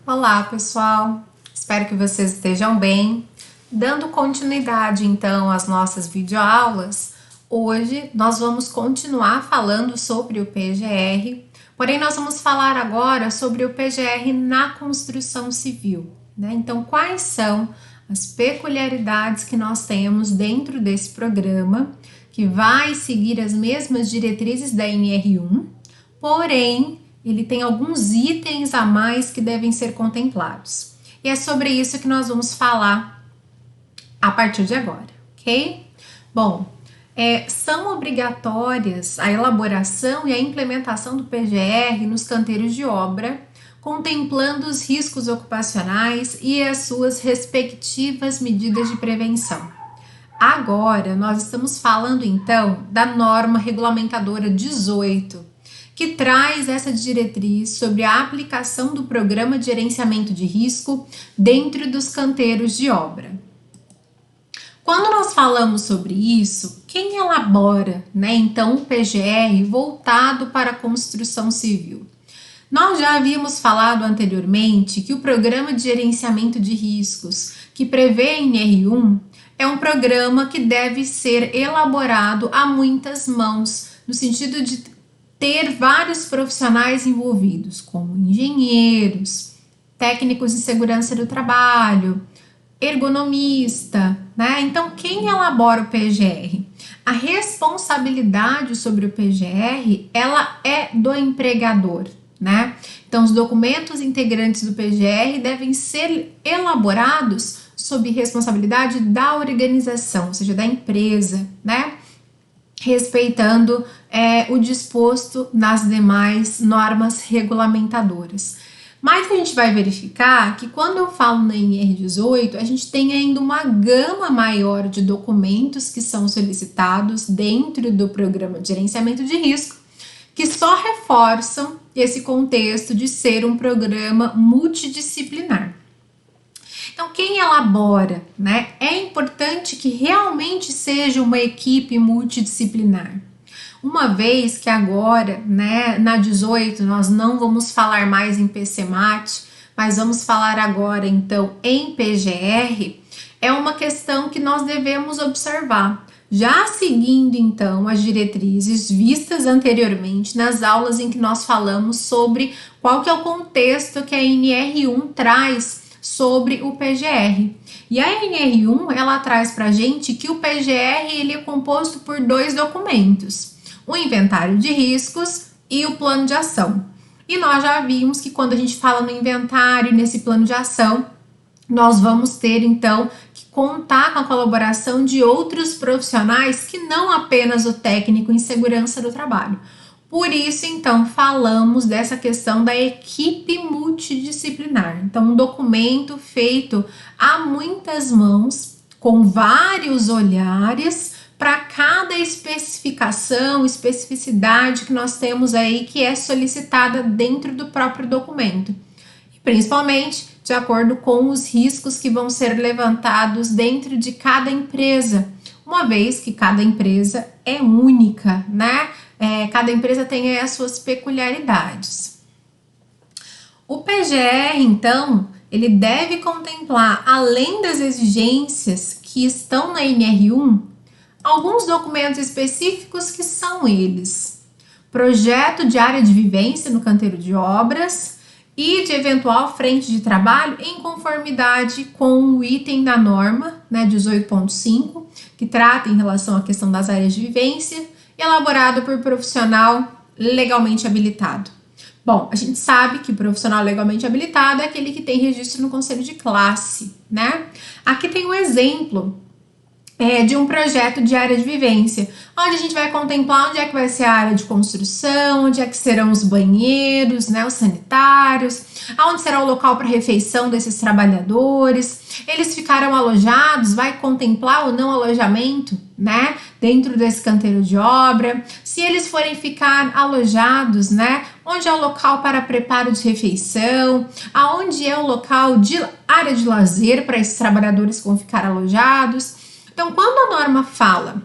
Olá, pessoal! Espero que vocês estejam bem. Dando continuidade, então, às nossas videoaulas, hoje nós vamos continuar falando sobre o PGR, porém nós vamos falar agora sobre o PGR na construção civil, né? Então, quais são as peculiaridades que nós temos dentro desse programa, que vai seguir as mesmas diretrizes da NR1, porém ele tem alguns itens a mais que devem ser contemplados. E é sobre isso que nós vamos falar a partir de agora, ok? Bom, são obrigatórias a elaboração e a implementação do PGR nos canteiros de obra, contemplando os riscos ocupacionais e as suas respectivas medidas de prevenção. Agora, nós estamos falando então da norma regulamentadora 18, que traz essa diretriz sobre a aplicação do programa de gerenciamento de risco dentro dos canteiros de obra. Quando nós falamos sobre isso, quem elabora, então, o PGR voltado para a construção civil? Nós já havíamos falado anteriormente que o programa de gerenciamento de riscos, que prevê a NR1, é um programa que deve ser elaborado a muitas mãos, no sentido de ter vários profissionais envolvidos, como engenheiros, técnicos de segurança do trabalho, ergonomista, né? Então, quem elabora o PGR? A responsabilidade sobre o PGR, ela é do empregador, né? Então, os documentos integrantes do PGR devem ser elaborados sob responsabilidade da organização, ou seja, da empresa, né? Respeitando o disposto nas demais normas regulamentadoras. Mas a gente vai verificar que quando eu falo na NR18, a gente tem ainda uma gama maior de documentos que são solicitados dentro do programa de gerenciamento de risco, que só reforçam esse contexto de ser um programa multidisciplinar. Então, quem elabora, né? É importante que realmente seja uma equipe multidisciplinar. Uma vez que agora, né, na 18, nós não vamos falar mais em PCMAT, mas vamos falar agora, então, em PGR, é uma questão que nós devemos observar. Já seguindo, então, as diretrizes vistas anteriormente nas aulas em que nós falamos sobre qual que é o contexto que a NR1 traz sobre o PGR. E a NR1, ela traz para a gente que o PGR ele é composto por dois documentos, o inventário de riscos e o plano de ação. E nós já vimos que quando a gente fala no inventário, nesse plano de ação, nós vamos ter então que contar com a colaboração de outros profissionais que não apenas o técnico em segurança do trabalho. Por isso, então, falamos dessa questão da equipe multidisciplinar. Então, um documento feito a muitas mãos, com vários olhares, para cada especificação, especificidade que nós temos aí, que é solicitada dentro do próprio documento. E, principalmente, de acordo com os riscos que vão ser levantados dentro de cada empresa, uma vez que cada empresa é única, né? Cada empresa tem as suas peculiaridades. O PGR, então, ele deve contemplar, além das exigências que estão na NR1, alguns documentos específicos que são eles: projeto de área de vivência no canteiro de obras e de eventual frente de trabalho em conformidade com o item da norma, né, 18.5, que trata em relação à questão das áreas de vivência, elaborado por profissional legalmente habilitado. Bom, a gente sabe que o profissional legalmente habilitado é aquele que tem registro no conselho de classe, né? Aqui tem um exemplo de um projeto de área de vivência, onde a gente vai contemplar onde é que vai ser a área de construção, onde é que serão os banheiros, né, os sanitários, aonde será o local para refeição desses trabalhadores, eles ficarão alojados, vai contemplar ou não alojamento, né, dentro desse canteiro de obra, se eles forem ficar alojados, né, onde é o local para preparo de refeição, aonde é o local de área de lazer para esses trabalhadores que vão ficar alojados. Então, quando a norma fala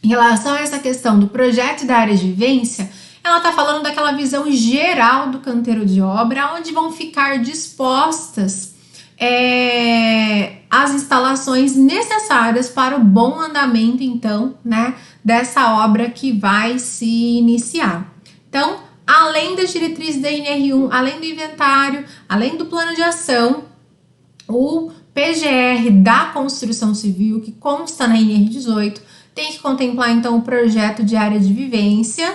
em relação a essa questão do projeto da área de vivência, Ela está falando daquela visão geral do canteiro de obra, onde vão ficar dispostas as instalações necessárias para o bom andamento, então, né, dessa obra que vai se iniciar. Então, além das diretrizes da NR1, além do inventário, além do plano de ação, o PGR da construção civil, que consta na NR18, tem que contemplar, então, o projeto de área de vivência.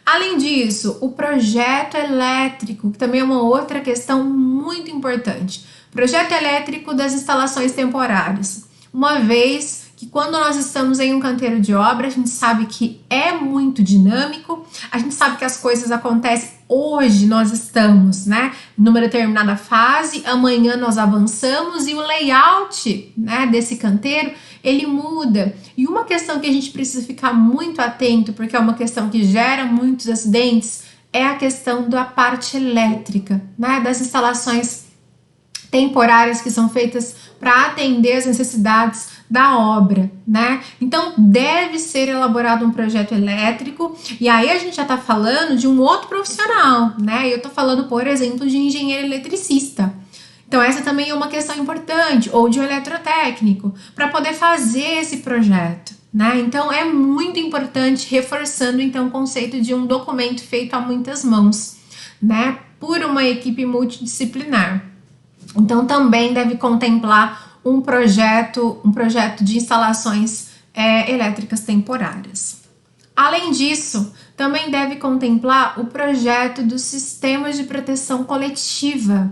Além disso, o projeto elétrico, que também é uma outra questão muito importante. Projeto elétrico das instalações temporárias. Uma vez que quando nós estamos em um canteiro de obra, a gente sabe que é muito dinâmico, a gente sabe que as coisas acontecem. Hoje nós estamos, né, numa determinada fase, amanhã nós avançamos e o layout, né, desse canteiro, ele muda. E uma questão que a gente precisa ficar muito atento, porque é uma questão que gera muitos acidentes, é a questão da parte elétrica, né, das instalações temporárias que são feitas para atender as necessidades da obra, né? Então deve ser elaborado um projeto elétrico, e aí a gente já está falando de um outro profissional, né? Eu estou falando, por exemplo, de engenheiro eletricista. Então essa também é uma questão importante, ou de um eletrotécnico, para poder fazer esse projeto, né? Então é muito importante, reforçando então o conceito de um documento feito a muitas mãos, né? Por uma equipe multidisciplinar. Então também deve contemplar um projeto de instalações elétricas temporárias. Além disso, também deve contemplar o projeto dos sistemas de proteção coletiva.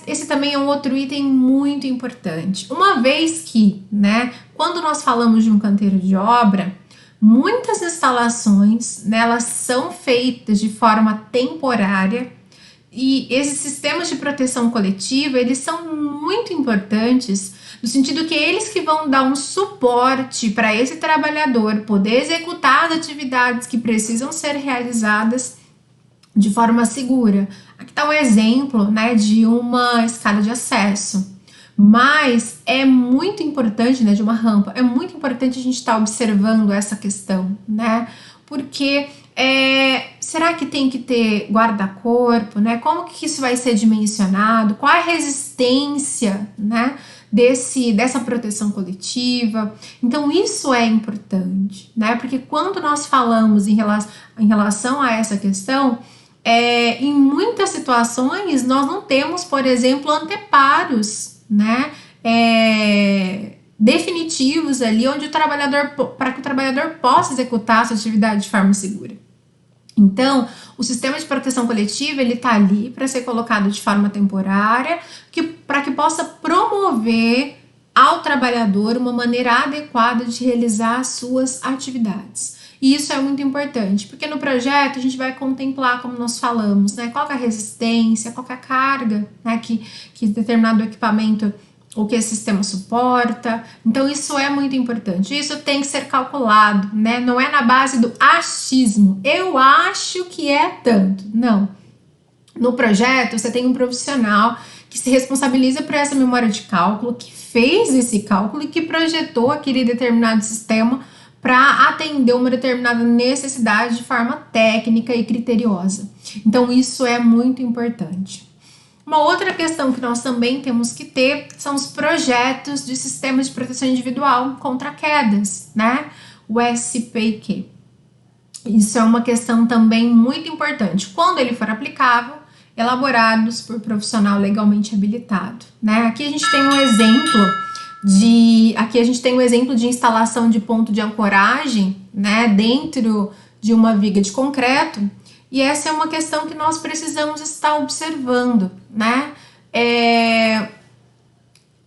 Esse também é um outro item muito importante. Uma vez que, né, quando nós falamos de um canteiro de obra, muitas instalações, né, elas são feitas de forma temporária. E esses sistemas de proteção coletiva, eles são muito importantes no sentido que eles que vão dar um suporte para esse trabalhador poder executar as atividades que precisam ser realizadas de forma segura. Aqui está um exemplo, né, de uma escada de acesso. Mas é muito importante, né, de uma rampa, é muito importante a gente estar observando essa questão, né, porque será que tem que ter guarda-corpo, né? Como que isso vai ser dimensionado? Qual é a resistência, né, dessa proteção coletiva? Então isso é importante, né? Porque quando nós falamos em relação a essa questão, em muitas situações nós não temos, por exemplo, anteparos, né? Definitivos ali onde para que o trabalhador possa executar sua atividade de forma segura. Então, o sistema de proteção coletiva, ele está ali para ser colocado de forma temporária, para que possa promover ao trabalhador uma maneira adequada de realizar as suas atividades. E isso é muito importante, porque no projeto a gente vai contemplar, como nós falamos, né, qual é a resistência, qual é a carga, né, que determinado equipamento o que esse sistema suporta. Então isso é muito importante, isso tem que ser calculado, né? Não é na base do achismo, eu acho que é tanto, não. No projeto você tem um profissional que se responsabiliza por essa memória de cálculo, que fez esse cálculo e que projetou aquele determinado sistema para atender uma determinada necessidade de forma técnica e criteriosa. Então isso é muito importante. Uma outra questão que nós também temos que ter são os projetos de sistemas de proteção individual contra quedas, né? O SPQ. Isso é uma questão também muito importante. Quando ele for aplicável, elaborados por profissional legalmente habilitado, né? Aqui a gente tem um exemplo de instalação de ponto de ancoragem, né, dentro de uma viga de concreto. E essa é uma questão que nós precisamos estar observando, né?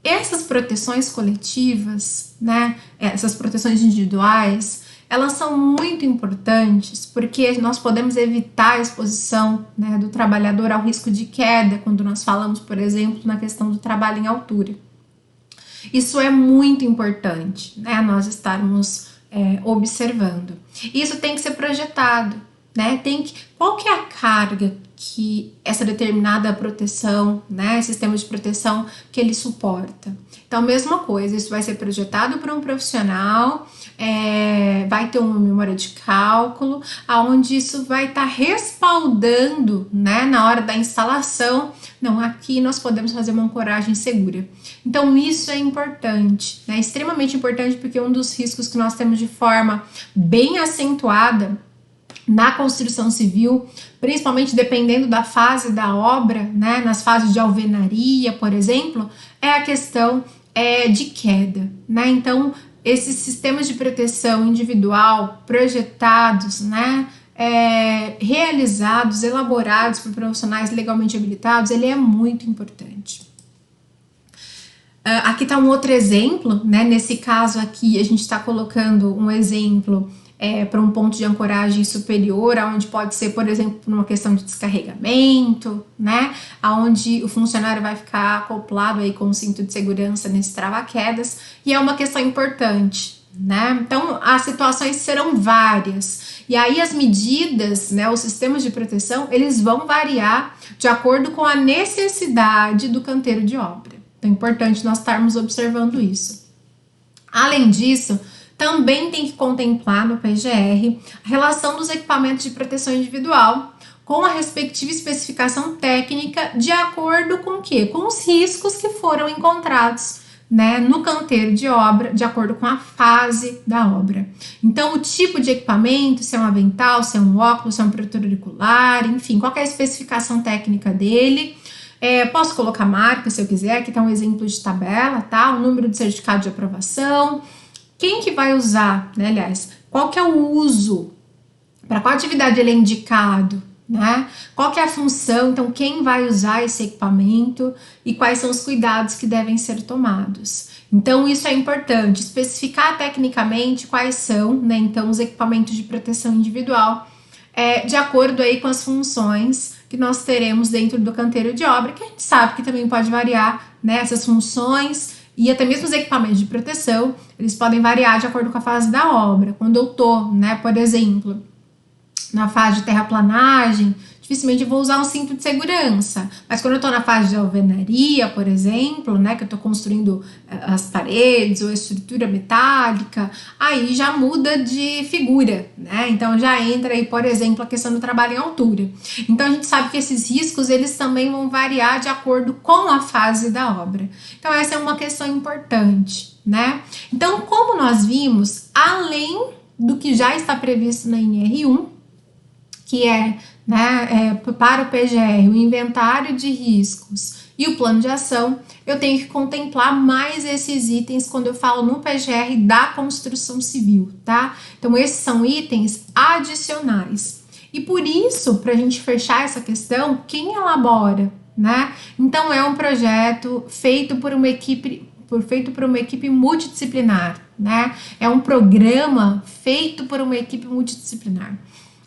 Essas proteções coletivas, né? Essas proteções individuais, elas são muito importantes porque nós podemos evitar a exposição, né, do trabalhador ao risco de queda quando nós falamos, por exemplo, na questão do trabalho em altura. Isso é muito importante, né? Nós estarmos observando. Isso tem que ser projetado. né? Qual que é a carga que essa determinada proteção, né, sistema de proteção que ele suporta. Então, mesma coisa, isso vai ser projetado por um profissional, vai ter uma memória de cálculo, aonde isso vai estar respaldando, né, na hora da instalação. Não, aqui nós podemos fazer uma ancoragem segura. Então, isso é importante, né, extremamente importante, porque um dos riscos que nós temos de forma bem acentuada na construção civil, principalmente dependendo da fase da obra, né, nas fases de alvenaria, por exemplo, é a questão de queda, né? Então, esses sistemas de proteção individual projetados, né, realizados, elaborados por profissionais legalmente habilitados, ele é muito importante. Aqui está um outro exemplo, né? Nesse caso aqui, a gente está colocando um exemplo para um ponto de ancoragem superior, onde pode ser, por exemplo, por uma questão de descarregamento, né? Onde o funcionário vai ficar acoplado aí com o cinto de segurança nesse trava-quedas, e é uma questão importante, né? Então, as situações serão várias, e aí as medidas, né, os sistemas de proteção, eles vão variar de acordo com a necessidade do canteiro de obra. Então, é importante nós estarmos observando isso. Além disso, também tem que contemplar no PGR a relação dos equipamentos de proteção individual com a respectiva especificação técnica de acordo com o quê? Com os riscos que foram encontrados, né, no canteiro de obra, de acordo com a fase da obra. Então, o tipo de equipamento, se é um avental, se é um óculos, se é um protetor auricular, enfim, qual é a especificação técnica dele. Posso colocar marca se eu quiser, aqui está um exemplo de tabela, tá? O número de certificado de aprovação, quem que vai usar, né, aliás, qual que é o uso, para qual atividade ele é indicado, né? Qual que é a função, então quem vai usar esse equipamento e quais são os cuidados que devem ser tomados. Então isso é importante, especificar tecnicamente quais são, né, então os equipamentos de proteção individual, de acordo aí com as funções que nós teremos dentro do canteiro de obra, que a gente sabe que também pode variar, né, essas funções. E até mesmo os equipamentos de proteção, eles podem variar de acordo com a fase da obra. Quando eu tô, né, por exemplo, na fase de terraplanagem, dificilmente eu vou usar um cinto de segurança. Mas quando eu tô na fase de alvenaria, por exemplo, né, que eu tô construindo as paredes ou a estrutura metálica, aí já muda de figura, né? Então já entra aí, por exemplo, a questão do trabalho em altura. Então a gente sabe que esses riscos, eles também vão variar de acordo com a fase da obra. Então essa é uma questão importante, né? Então, como nós vimos, além do que já está previsto na NR1, que para o PGR, o inventário de riscos e o plano de ação, eu tenho que contemplar mais esses itens quando eu falo no PGR da construção civil, tá? Então, esses são itens adicionais. E por isso, para a gente fechar essa questão, quem elabora, né? Então, é um projeto feito por uma equipe multidisciplinar, né? É um programa feito por uma equipe multidisciplinar.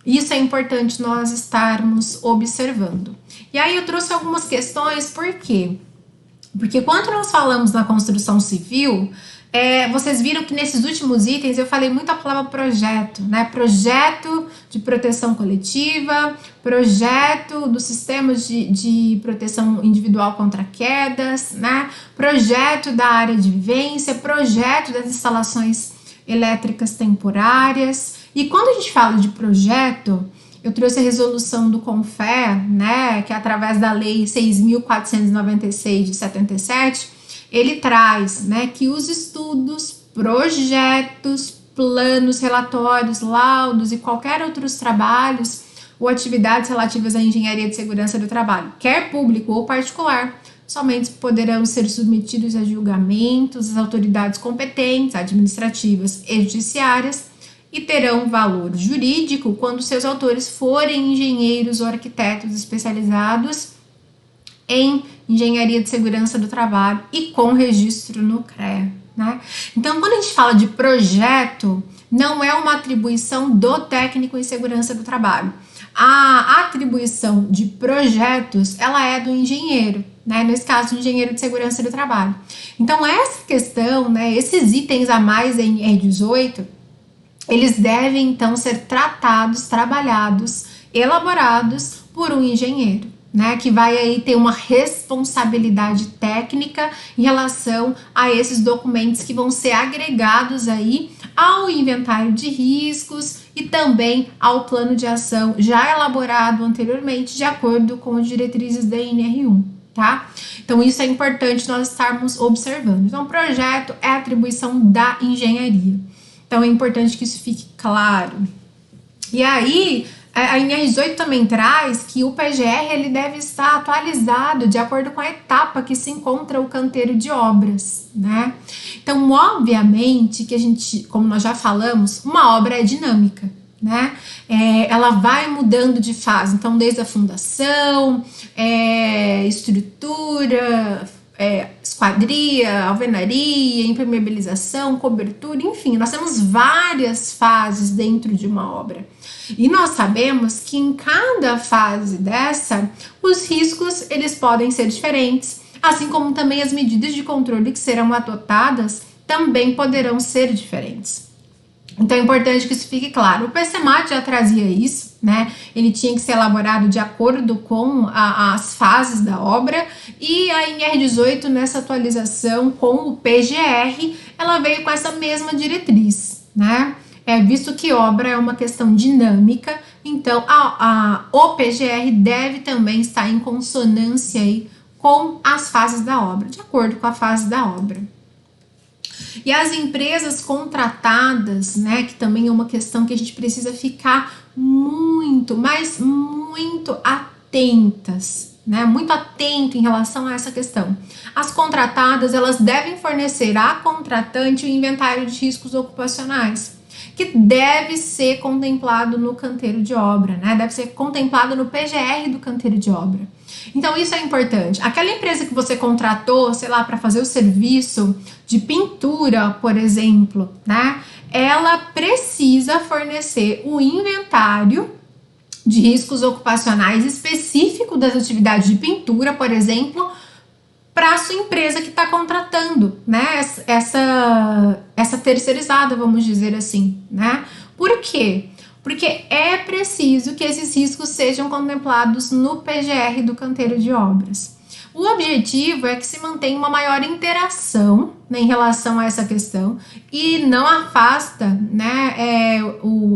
Isso é importante nós estarmos observando. E aí eu trouxe algumas questões, por quê? Porque quando nós falamos na construção civil, vocês viram que nesses últimos itens eu falei muito a palavra projeto, né? Projeto de proteção coletiva, projeto dos sistemas de proteção individual contra quedas, né? Projeto da área de vivência, projeto das instalações elétricas temporárias. E quando a gente fala de projeto, eu trouxe a resolução do CONFER, né, que é através da lei 6.496 de 77, ele traz, né, que os estudos, projetos, planos, relatórios, laudos e qualquer outros trabalhos ou atividades relativas à engenharia de segurança do trabalho, quer público ou particular, somente poderão ser submetidos a julgamentos das autoridades competentes, administrativas e judiciárias, e terão valor jurídico quando seus autores forem engenheiros ou arquitetos especializados em engenharia de segurança do trabalho e com registro no CREA, né? Então, quando a gente fala de projeto, não é uma atribuição do técnico em segurança do trabalho. A atribuição de projetos, ela é do engenheiro, né? Nesse caso, o engenheiro de segurança do trabalho. Então, essa questão, né, esses itens a mais em R18, eles devem então ser tratados, trabalhados, elaborados por um engenheiro, né, que vai aí ter uma responsabilidade técnica em relação a esses documentos que vão ser agregados aí ao inventário de riscos e também ao plano de ação já elaborado anteriormente de acordo com as diretrizes da NR1, tá? Então isso é importante nós estarmos observando. Então o projeto é atribuição da engenharia. Então é importante que isso fique claro. E aí, a NR18 também traz que o PGR ele deve estar atualizado de acordo com a etapa que se encontra o canteiro de obras, né? Então, obviamente que a gente, como nós já falamos, uma obra é dinâmica, né? Ela vai mudando de fase, então desde a fundação, estrutura, esquadria, alvenaria, impermeabilização, cobertura, enfim, nós temos várias fases dentro de uma obra. E nós sabemos que em cada fase dessa, os riscos eles podem ser diferentes, assim como também as medidas de controle que serão adotadas também poderão ser diferentes. Então é importante que isso fique claro. O PCMAT já trazia isso, né? Ele tinha que ser elaborado de acordo com as fases da obra, e a NR18 nessa atualização com o PGR, ela veio com essa mesma diretriz, né? Visto que obra é uma questão dinâmica, então o PGR deve também estar em consonância aí com as fases da obra, de acordo com a fase da obra. E as empresas contratadas, né, que também é uma questão que a gente precisa ficar muito, mas muito atentas, né, muito atento em relação a essa questão. As contratadas, elas devem fornecer à contratante o inventário de riscos ocupacionais, que deve ser contemplado no canteiro de obra, né, deve ser contemplado no PGR do canteiro de obra. Então isso é importante. Aquela empresa que você contratou, sei lá, para fazer o serviço de pintura, por exemplo, né? Ela precisa fornecer o inventário de riscos ocupacionais específico das atividades de pintura, por exemplo, para a sua empresa que está contratando, né? Essa terceirizada, vamos dizer assim, né? Por quê? Porque é preciso que esses riscos sejam contemplados no PGR do canteiro de obras. O objetivo é que se mantenha uma maior interação, né, em relação a essa questão, e não afasta, né,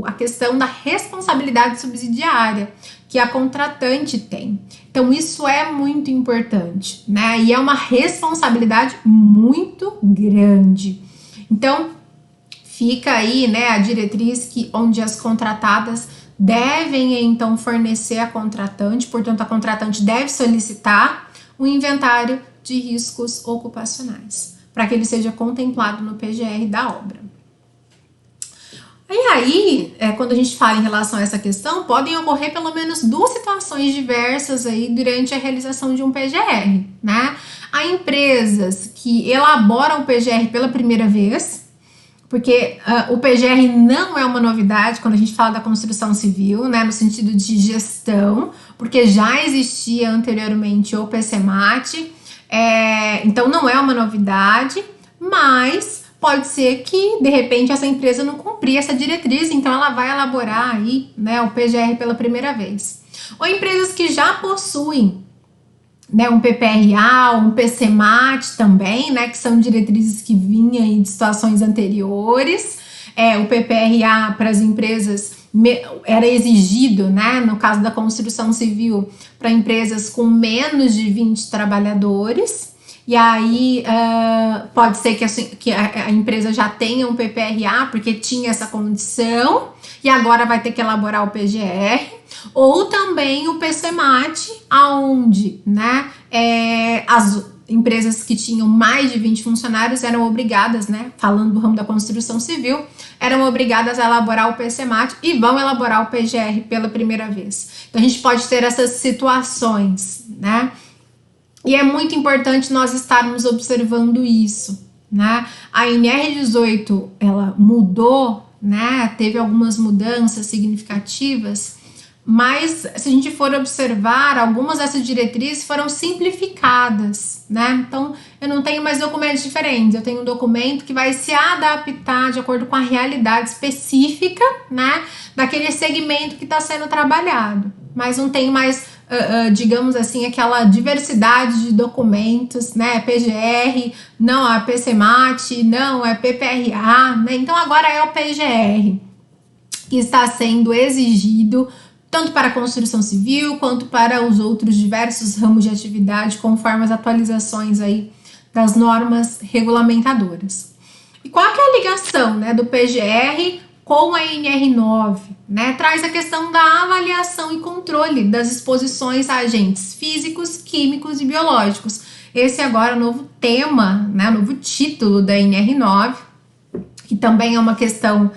a questão da responsabilidade subsidiária que a contratante tem. Então isso é muito importante, né, e é uma responsabilidade muito grande. Então fica aí, né, a diretriz onde as contratadas devem então fornecer a contratante, portanto a contratante deve solicitar o inventário de riscos ocupacionais, para que ele seja contemplado no PGR da obra. E aí, quando a gente fala em relação a essa questão, podem ocorrer pelo menos duas situações diversas aí durante a realização de um PGR, né? Há empresas que elaboram o PGR pela primeira vez, porque o PGR não é uma novidade quando a gente fala da construção civil, né, no sentido de gestão, porque já existia anteriormente o PCMAT, então não é uma novidade, mas pode ser que, de repente, essa empresa não cumprir essa diretriz, então ela vai elaborar aí, né, o PGR pela primeira vez. Ou empresas que já possuem, né, um PPRA, um PCMAT também, né, que são diretrizes que vinham de situações anteriores. O PPRA para as empresas era exigido, né, no caso da construção civil, para empresas com menos de 20 trabalhadores. E aí pode ser que a empresa já tenha um PPRA porque tinha essa condição e agora vai ter que elaborar o PGR, ou também o PCMAT, aonde, né, as empresas que tinham mais de 20 funcionários eram obrigadas, né, falando do ramo da construção civil, eram obrigadas a elaborar o PCMAT e vão elaborar o PGR pela primeira vez. Então a gente pode ter essas situações, né? E é muito importante nós estarmos observando isso, né? A NR18, ela mudou, né? Teve algumas mudanças significativas, mas se a gente for observar, algumas dessas diretrizes foram simplificadas, né? Então, eu não tenho mais documentos diferentes, eu tenho um documento que vai se adaptar de acordo com a realidade específica, né, daquele segmento que está sendo trabalhado, mas não tenho mais, digamos assim, aquela diversidade de documentos, né, PGR, não é PCMAT, não é PPRA, né? Então, agora é o PGR que está sendo exigido tanto para a construção civil quanto para os outros diversos ramos de atividade, conforme as atualizações aí das normas regulamentadoras. E qual que é a ligação, né, do PGR com a NR9? Né? Traz a questão da avaliação e controle das exposições a agentes físicos, químicos e biológicos. Esse agora é o novo tema, né, o novo título da NR9, que também é uma questão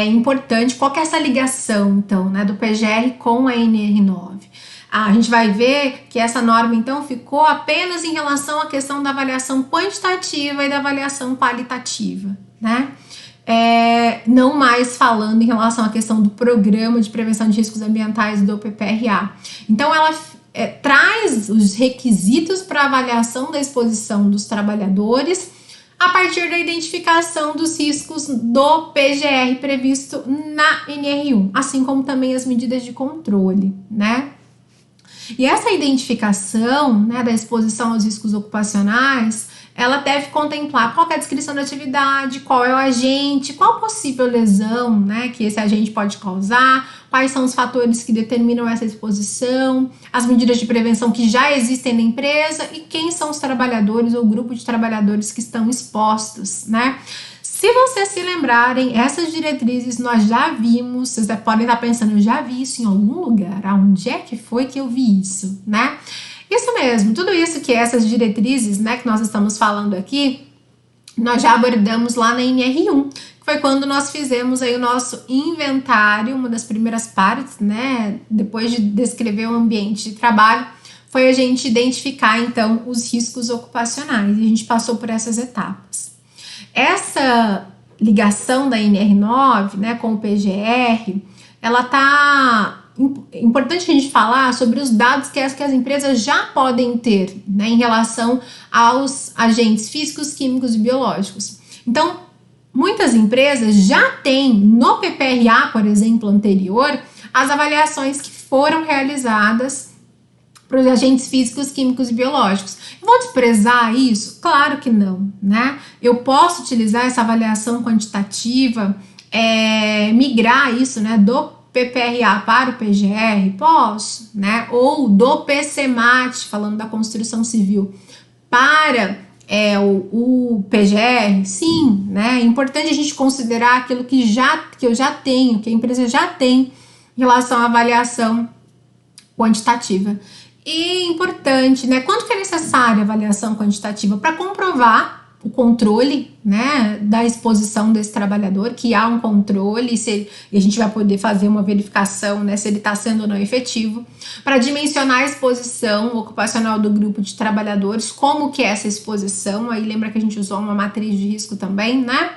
importante. Qual que é essa ligação, então, né, do PGR com a NR9? A gente vai ver que essa norma, então, ficou apenas em relação à questão da avaliação quantitativa e da avaliação qualitativa, né? Não mais falando em relação à questão do Programa de Prevenção de Riscos Ambientais do PPRA. Então, ela traz os requisitos para avaliação da exposição dos trabalhadores a partir da identificação dos riscos do PGR previsto na NR1, assim como também as medidas de controle, né? E essa identificação, né, da exposição aos riscos ocupacionais, ela deve contemplar qual é a descrição da atividade, qual é o agente, qual possível lesão, né, que esse agente pode causar, quais são os fatores que determinam essa exposição, as medidas de prevenção que já existem na empresa e quem são os trabalhadores ou grupo de trabalhadores que estão expostos, né? Se vocês se lembrarem, essas diretrizes nós já vimos, vocês podem estar pensando, eu já vi isso em algum lugar, aonde é que foi que eu vi isso, né? Isso mesmo, tudo isso que essas diretrizes, né, que nós estamos falando aqui, nós já abordamos lá na NR1, que foi quando nós fizemos aí o nosso inventário, uma das primeiras partes, né, depois de descrever o ambiente de trabalho, foi a gente identificar, então, os riscos ocupacionais, e a gente passou por essas etapas. Essa ligação da NR9, né, com o PGR, ela tá importante a gente falar sobre os dados que as empresas já podem ter, né, em relação aos agentes físicos, químicos e biológicos. Então, muitas empresas já têm no PPRA, por exemplo, anterior, as avaliações que foram realizadas para os agentes físicos, químicos e biológicos. Eu vou desprezar isso? Claro que não, né? Eu posso utilizar essa avaliação quantitativa, migrar isso, né, do PPRA para o PGR? Posso, né? Ou do PCMAT, falando da construção civil, para o PGR? Sim, né? É importante a gente considerar aquilo que eu já tenho, que a empresa já tem em relação à avaliação quantitativa. E importante, né? Quanto que é necessária a avaliação quantitativa? Para comprovar o controle, né, da exposição desse trabalhador, que há um controle, e a gente vai poder fazer uma verificação, né, se ele está sendo ou não efetivo, para dimensionar a exposição ocupacional do grupo de trabalhadores, como que é essa exposição, aí lembra que a gente usou uma matriz de risco também, né,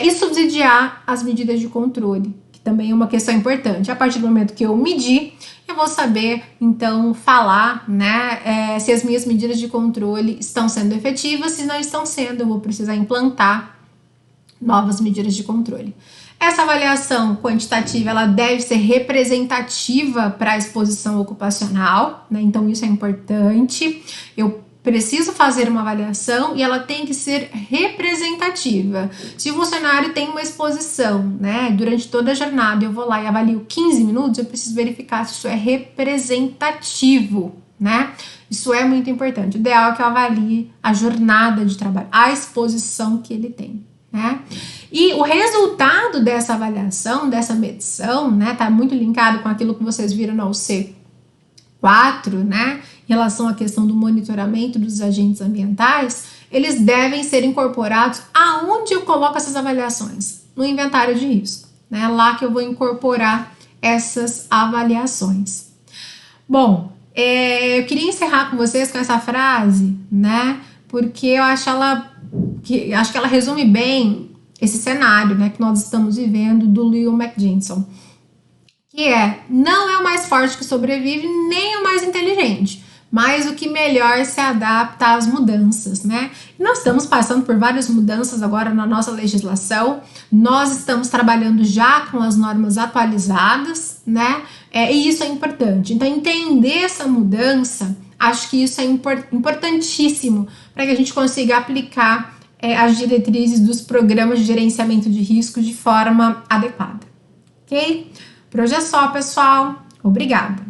e subsidiar as medidas de controle, que também é uma questão importante. A partir do momento que eu medir, eu vou saber, então, falar, né, se as minhas medidas de controle estão sendo efetivas. Se não estão sendo, eu vou precisar implantar novas medidas de controle. Essa avaliação quantitativa, ela deve ser representativa para a exposição ocupacional, né, então isso é importante. Eu preciso fazer uma avaliação e ela tem que ser representativa. Se o funcionário tem uma exposição, né, durante toda a jornada, eu vou lá e avalio 15 minutos, eu preciso verificar se isso é representativo, né? Isso é muito importante. O ideal é que eu avalie a jornada de trabalho, a exposição que ele tem, né? E o resultado dessa avaliação, dessa medição, né, tá muito linkado com aquilo que vocês viram na UC4, né, em relação à questão do monitoramento dos agentes ambientais, eles devem ser incorporados aonde eu coloco essas avaliações? No inventário de risco, né? Lá que eu vou incorporar essas avaliações. Bom, eu queria encerrar com vocês com essa frase, né? Porque eu acho que ela resume bem esse cenário, né, que nós estamos vivendo do Leo McGinson, que não é o mais forte que sobrevive, nem o mais inteligente, mas o que melhor se adapta às mudanças, né? E nós estamos passando por várias mudanças agora na nossa legislação, nós estamos trabalhando já com as normas atualizadas, né? E isso é importante. Então, entender essa mudança, acho que isso é importantíssimo para que a gente consiga aplicar as diretrizes dos programas de gerenciamento de risco de forma adequada, ok? Por hoje é só, pessoal. Obrigada!